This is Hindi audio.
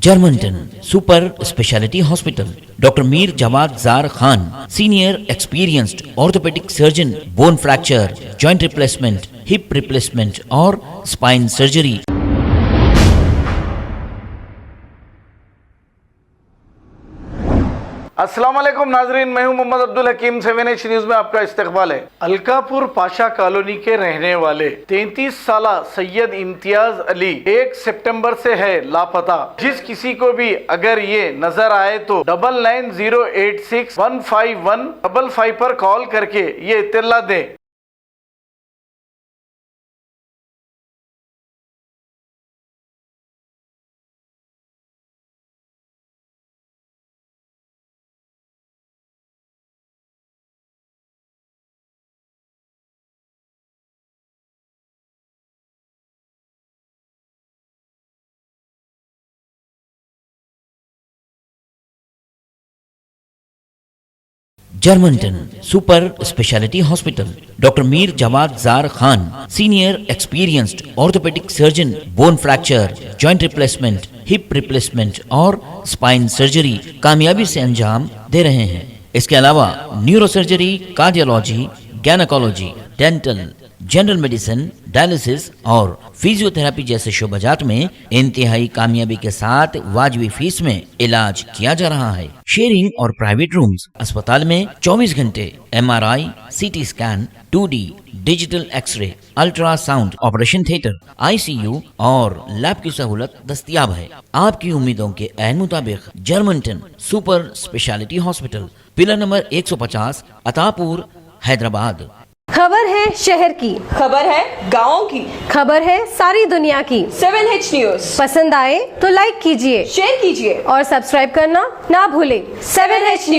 Germanton super speciality hospital, doctor Mir Jawad Zar Khan, senior experienced orthopaedic surgeon, bone fracture, joint replacement, hip replacement और स्पाइन सर्जरी। अस्सलाम वालेकुम नाजरीन, मैं हूं मोहम्मद अब्दुल हकीम। 7H न्यूज में आपका इस्तकबाल है। अलकापुर पाशा कॉलोनी के रहने वाले 33 साल सैयद इम्तियाज अली 1 सितंबर से है लापता। जिस किसी को भी अगर ये नजर आए तो 9908615155 पर कॉल करके ये इत्तला दें। Germanten super speciality hospital, doctor Mir Jawad Zar Khan, senior experienced orthopaedic surgeon, bone fracture, joint replacement, hip replacement और स्पाइन सर्जरी कामयाबी से अंजाम दे रहे हैं। इसके अलावा neuro surgery, cardiology, gynaecology, dental, general medicine, dialysis और फिजियोथेरेपी जैसे शोबाजात में इंतहाई कामयाबी के साथ वाजिबी फीस में इलाज किया जा रहा है। शेयरिंग और प्राइवेट रूम्स, अस्पताल में 24 घंटे MRI, CT scan, 2D digital X-ray, ultrasound, operation theatre, ICU और लैब की सहूलत दस्तयाब है। आपकी उम्मीदों के ऐन मुताबिक Germanten super speciality hospital, pillar number 150, Attapur, Hyderabad. खबर है शहर की, खबर है गाँव की, खबर है सारी दुनिया की। 7H न्यूज पसंद आए तो लाइक कीजिए, शेयर कीजिए और सब्सक्राइब करना ना भूलें। 7H news.